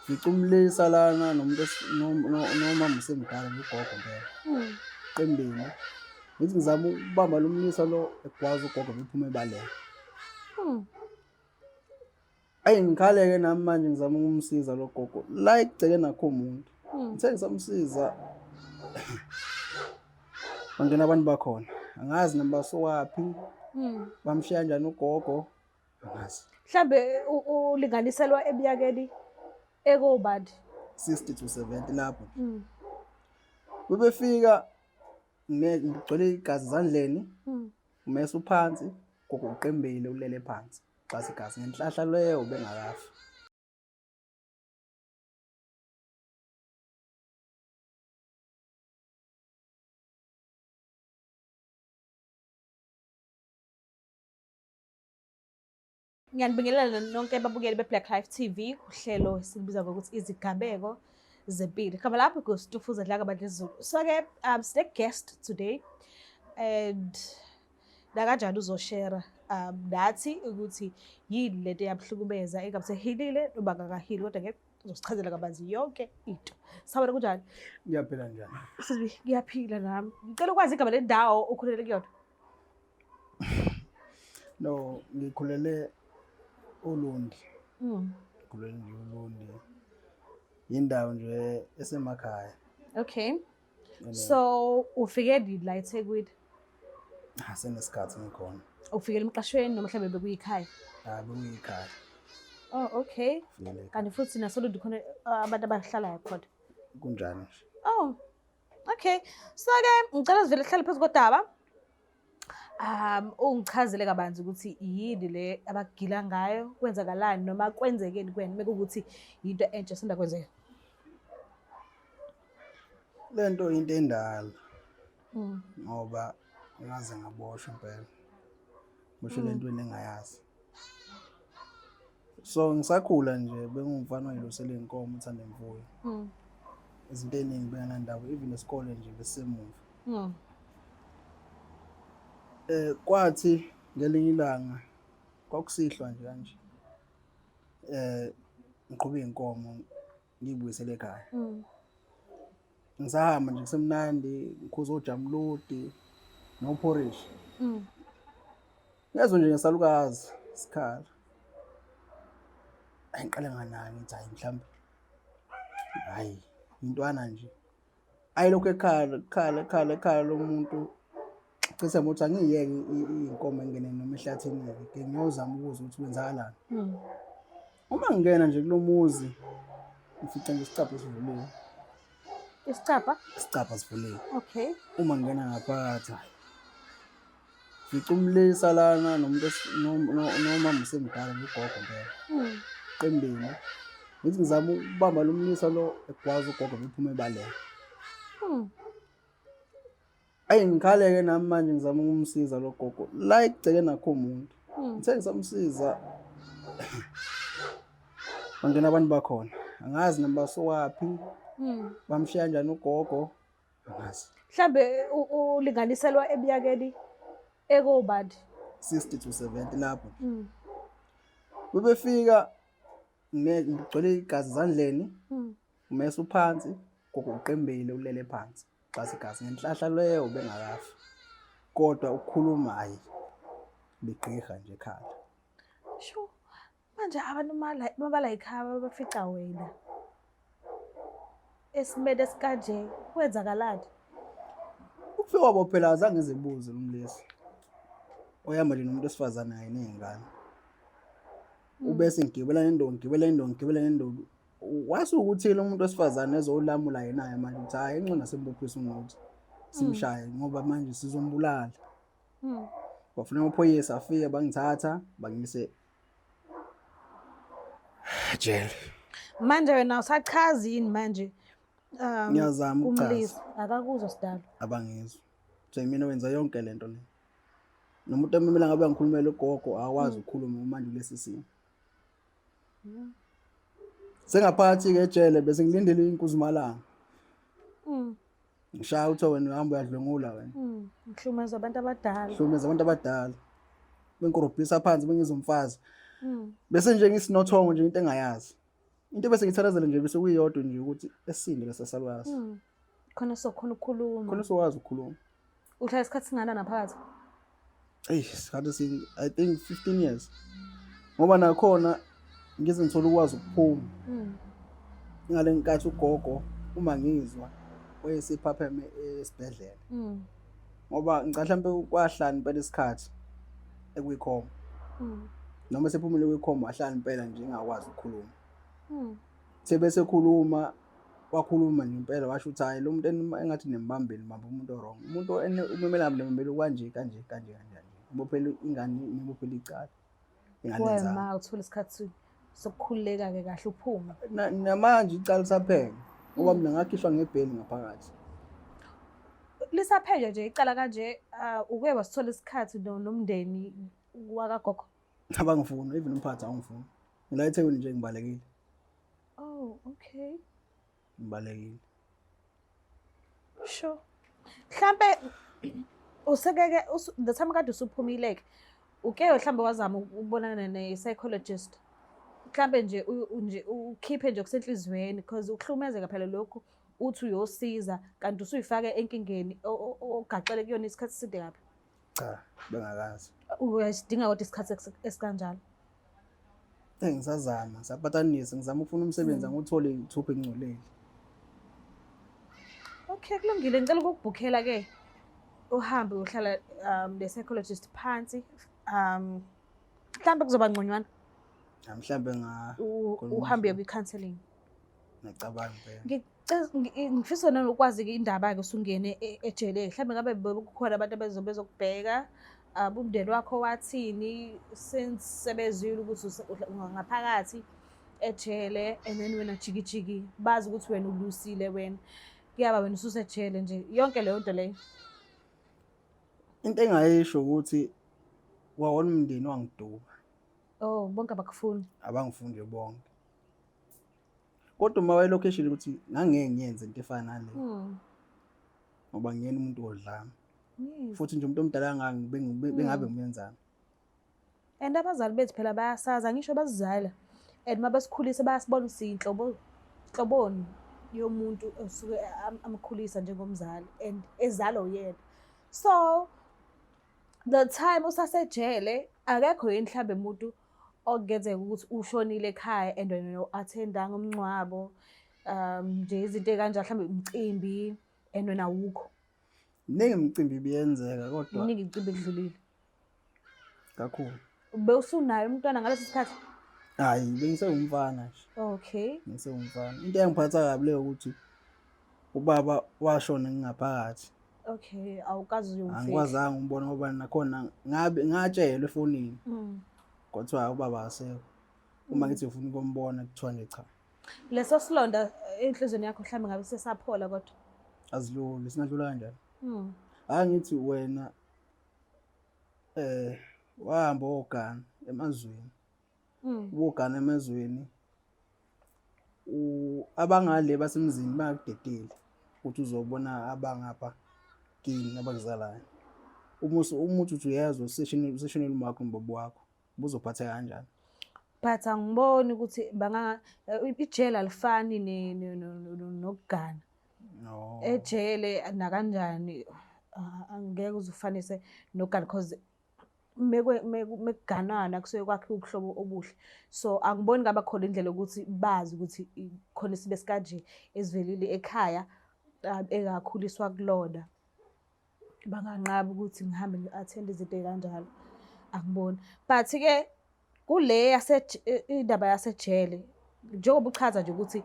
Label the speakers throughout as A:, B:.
A: ngicumlisa lana nomuntu nomama usemdala ugogo phela qembile. Ngithi ngizama ukubamba lo mlisa lo egwaza ugogo bephuma ebaleka. Ayi ngikhale-ke nami manje ngizama ukumsiza lo gogo la ekugcekeni akho umuntu. Ngithe ngisamsiza bangena abantu bakhona, angazi noma basowaphi, bamshiya kanjani ugogo angazi.
B: Mhlambe ulinganiselwa eminyakeni ekobani?
A: 60 to 70 lapho. Bebefika ngigcwele igazi ezandleni, umese uphansi, gogo uqembile ulele phansi. Xasi igazi ngenhlahla leyo bengakafi.
B: Ngiyanibingelela nonke ababukeli beBlack Life TV, uhlelo esilibiza ngokuthi izigameko zempilo. Igama lapho nguStufuza Dlanga Madlezulu. So-ke sine-guest today and nakanjani uzoshare nathi ukuthi yini lento eyamhlukumeza engabe sehilile noma akakahili, kodwa-ke uzosichazela kabanzi yonke into. Sawubona kunjani?
A: Ngiyaphila njani?
B: Sisi ngiyaphila nami. Ngicela ukwazi igama lendawo okhulele kuyona.
A: No, ngikhulele uLundi. Ngikhulele nje uLundi. Indawo nje esemakhaya.
B: Okay. So ufike nini la eThekwini?
A: Senesikhathi ngikhona.
B: Ufikele emqashweni noma mhlawumbe bekuyikhaya?
A: Bekuyikhaya.
B: Oh, okay. Kanti futhi nasoLundi khona abantu abahlalayo khona?
A: Kunjani nje.
B: Oh, okay. So-ke ngicela sivele sihlale phezu kodaba. Ungichazele kabanzi ukuthi yini le abagila ngayo, kwenzakalani noma kwenzekeni kuwena mekuwukuthi into entsha senda kwenzeka.
A: Lento into endala. Ngoba ngaze ngaboshwa impela. Boshwe lento engayazi. So ngisakhula nje bengumfana oyilusele inkomo uthanda imfuyo. Izinto eziningi bengana ndawo even esikole nje besemuva. Kwathi ngelinye ilanga kwakusihlwa nje kanje. Ngiqhube inkomo ngibuyisele ekhaya. Ngisahamba nje kusemnandi ngikhuza ojamludi nophorishi. Ngezwe nje ngesalukazi isikhala. Ayiqale nganayo ngithi hayi mhlawumbe hayi intwana nje. Ayilokho ekhala lo muntu. Cishe muthi angiyeke inkomo engene noma ehlathini ke ngiyozama ukuzwa ukuthi kwenzakalani. Uma ngingena nje kulomuzi ngifica nje isicapha sivuliwe.
B: Isicapha?
A: Isicapha sivuliwe.
B: Okay.
A: Uma ngingena ngaphakathi ngicumlisa lana nomuntu nomama usemdala ugogo phela qembile. Ngithi ngizama ukubamba lo mlisa lo egwaza ugogo bephuma ebaleka. Ayi ngikhale-ke nami manje ngizama ukumsiza lo gogo la ekugcekeni akho umuntu. Ngithe ngisamsiza bangena abantu bakhona, angazi noma basowaphi, bamshiya kanjani ugogo angazi.
B: Mhlambe ulinganiselwa eminyakeni ekobani?
A: 60 to 70 lapho. Bebefika ngigcwele igazi ezandleni, umese uphansi, gogo uqembile ulele phansi. Xasi igazi ngenhlahla leyo bengakafi. Kodwa ukukhuluma hayi begqigha nje ekhaya.
B: Sho. Manje abantu mabala ekhaya bafica wena esimede esikanje kwenzakalani?
A: Ukufika kwabo phela azange ngizibuze umlisi. Oyamba nje nomuntu esifazane hayi nezingane. Ubese ngigibela ngendondo. Wase ukuthi lo muntu wesifazane ezolamula yena manje uthi hayi engcona sembophisa umuntu simshaye ngoba manje sizombulala. Bafuna amaphoyisa afike bangithatha bangise jail.
B: Manje wena usachaza yini manje?
A: Ngiyazama ukuchaza.
B: Akakuzwa sidalo.
A: Abangizwa. Nje mina wenza yonke lento le. Nomuntu ememela ngabe ngikhulumela ugogo akwazi ukukhuluma manje kulesi simo. Sengaphakathi ke ejele bese ngilindele inkuzimalanga. Ngishaya uthi wena uhamba uyadlwengula wena.
B: Ngihlukumeza abantu abadala.
A: Ngihlukumeza abantu abadala. Benkorobhisa phansi bengizomfazi. Bese nje ngisinothongo nje into engayazi. into bese ngithathazela nje bese kuyiyodwa nje ukuthi esinde lesa salwazi
B: Khona sokhona ukukhuluma.
A: khona sokwazi ukukhuluma.
B: Uhlala isikhathi singana naphakathi.
A: Isikhathi I think 15 years ngoba nakhona ngize ngithola ukwazi ukuphuma ngale nkathi ugogo uma ngizwa wayesiphapheme esibhedlela ngoba ngicela mhlawumbe kwahlala impela isikhathi ekuyikhoma noma sephumile kwikhoma wahlala impela nje engakwazi ukukhuluma sebese khuluma wakhuluma nje impela washo ukuthi hayi lo muntu engathi nembambeli mamba umuntu wrong umuntu umemela nemembelo kanje ubophela ingane nibophela icala ingane
B: wema uthola isikhathi sokukhululeka ke kahle uphuma
A: namanje icala lisaphela ngoba mina ngakhishwa ngebheli ngaphakathi
B: lisaphelwe nje icala kanje uke wasithola isikhathi nomndeni wakagogo
A: abangifuni even umphathi angifuni ngila eThekwini nje ngibalekile.
B: Oh, okay.
A: Ngibalekile.
B: Sure. Mhlambe usekeke the time kade usuphumile ke uke mhlambe wazama ukubonana ne-psychologist mhlambe nje ukhiphe nje kusenhlizweni because ukuhlumezeka phela lokhu uthi uyosiza kanti usuyifake enkingeni ogaxele kuyona isikhathi eside kabi.
A: Cha, bengakazi.
B: Uyasidinga kodwa isikhathi esikanjalo.
A: Ngisazama, sapatanisa, ngizama ukufuna umsebenzi angithole ithupha engcolile.
B: Okay, kulungile ngicela ukukubhukhela ke uhambe uhlala le-psychologist phansi mhlambe kuzoba ngconywana.
A: Mhlambe
B: uhambe kwi-counseling.
A: Ngicabanga phela.
B: Ngifisa nami ukwazi indaba ke usungene ejele mhlambe ngabe bekukhona abantu bezokubheka umndeni wakho wathini since sebezwile ukuthi ngaphakathi ejele and then wena jikijiki bazi ukuthi wena ulusile wena kuyaba wena ususejele nje yonke leyo nto leyo.
A: Into engayisho ukuthi kwawona umndeni wangiduka.
B: Oh bonke abakufuni.
A: Abangifuni nje bonke. Kodwa uma wayelocation ukuthi ngangeke ngiyenze into efana nale. Ngoba ngiyena umuntu odlama. Futhi nje umuntu omdala bengabe ngiyenzana.
B: And abazali bethu phela bayasaza ngisho bazizala and mabasikhulisa bayasibona inhloboni yomuntu osuke amkhulisa njengomzali and ezalo uyena. So the time usasejele akekho yini mhlambe umuntu okungenzeka ukuthi ushonile ekhaya and wena attendanga umncwabo nje izinto ekanjalo mhlambe umcimbi and wena awukho.
A: Ningi imicimbi biyenzeka kodwa
B: ningi imicimbi edlulile
A: kakhulu.
B: Bewusunayo umntwana ngaleso sikhathi?
A: Hayi bengisengumfana nje.
B: Okay.
A: Ngisengumfana. Into engiphatha kabi leyo ukuthi ubaba washona ngingaphakathi.
B: Okay, awukazi uyomfika.
A: Angikwazanga umbona ngoba nakhona ngatshelwe efonini. Kodwa ubaba asekho. Uma ngithi ufuna ukumbona kuthiwa nje cha.
B: Leso silonda enhlizweni yakho mhlambe ngabe sesaphola kodwa.
A: Aziluli singadlula kanjani? Angithi wena wahamba ogana emazweni. Ubogana emazweni. Abangale basemzini bayakudedile ukuthi uzobona abangapha kini abakuzalayo. Umuthi uthi uyezwa useshonela umakho mbabo wakho. Ubuzophatha kanjani?
B: But angiboni ukuthi ijele alifani nokugana.
A: No.
B: Ejele nakanjani angeke uzufanise nokugana because mekuganana kusuke kwakhe ubuhlobo obuhle. So angiboni ngaba khona indlela ukuthi bazi ukuthi khona isibe sikanje esivelile ekhaya ekakhuliswa kulona. Banganqaba ukuthi ngihambe ngi-attend izinto kanjalo. Angiboni. But ke kule indaba yasejele njengoba uchaza nje ukuthi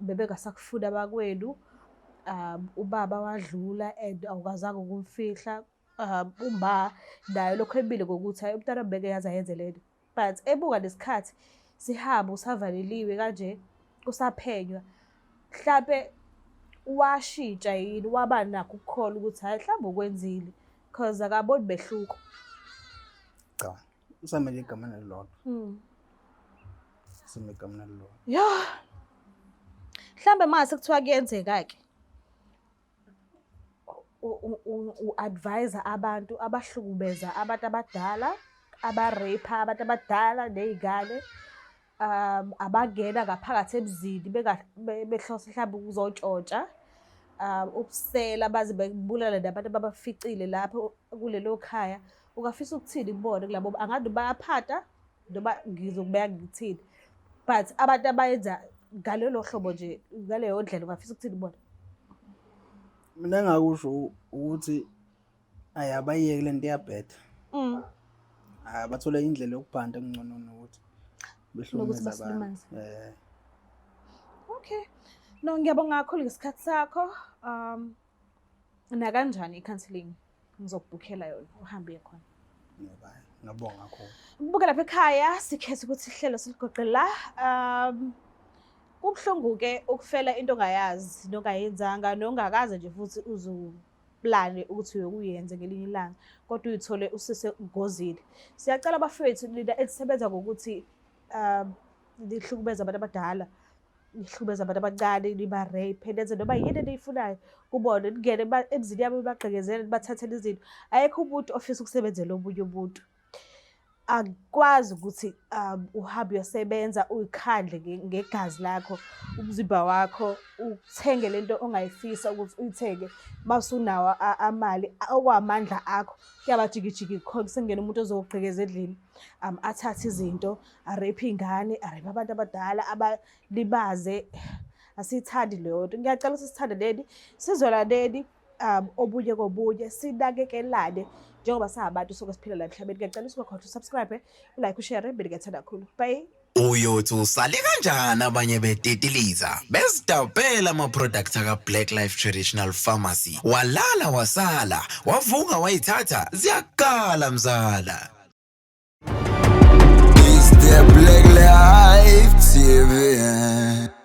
B: bebengasakufunda abakwenu ubaba wadlula and awukazange ukumfihla umba nayo lokho ebile ngokuthi hayi umntwana beke yaza yenze lento. But ebuka lesikhathi sihamba usavaleliwe kanje usaphenywa mhlambe washintsha yini waba nakho ukukhola ukuthi hayi mhlawumbe ukwenzile because akaboni behluko.
A: Cha, usamele igama nelilodwa. Usamele igama nelilodwa.
B: Yeah. Mhlambe mase kuthiwa kuyenzeka ke u-advise abantu abahlukubeza abantu abadala, abarape abantu abadala nezingane abangena ngaphakathi emzini behlose mhlawumbe ukuzotshontsha, ubusela baze bebulala nabantu ababaficile lapho kulelo khaya. Ungafisa ukuthini kubona kulabo? Angazi bayaphata noma ngizokubeka ngikuthini, but abantu abayenza ngalelo hlobo nje, ngaleyo ndlela, ungafisa ukuthini kubona?
A: Mina engakusho ukuthi abayiyeke le nto iyabheda. Bathole indlela yokubhanda engcono nokuthi behlukumeza abantu.
B: Okay. No, ngiyabonga kakhulu ngesikhathi sakho. Nakanjani i-counselling? Ngizokubhukhela yona uhambe khona.
A: Ngiyabonga kakhulu.
B: Ukubuka lapha ekhaya sikhethe ukuthi ihlelo siligoqe la. Kubuhlungu-ke ukufela into ongayazi nongayenzanga nongakaze nje futhi uzuplane ukuthi uyokuyenza ngelinye ilanga, kodwa uyithole usesengozini. Siyacela abafowethu lina elisebenza ngokuthi lihlukumeza abantu abadala, lihlukumeza abantu abancane, liba-rape, nenze noma yini eniyifunayo kubona, ningene emzini yabo bebagqekezele, nibathathele izinto. Ayekho umuntu ofisa ukusebenzela omunye umuntu. Akwazi ukuthi uhambe uyosebenza uyikhandle ngegazi lakho, umzimba wakho, uthenge lento ongayifisa ukuthi uyithenge masunawo amali okwamandla akho. Kuyabajikijiki khona sengena umuntu ozogqekeza endlini, athathe izinto, arape ingane, arape abantu abadala, abalibaze. Asiyithandi leyo nto. Ngiyacela ukuthi sithande leni, sizwelaneni obunye kobunye, sinakekelane njengoba sabantu soke siphila la emhlabeni. Ngiyacela ukuthi ungakhohlwa usubscribe, ulike, ushare, bengingathanda kakhulu. Bye.
C: Uyothi usale kanjani abanye betetiliza besidabhela ama-products aka-Black Life Traditional Pharmacy, walala wasala, wavuka wayithatha, ziyakala mzala.
D: It's the Black Life TV.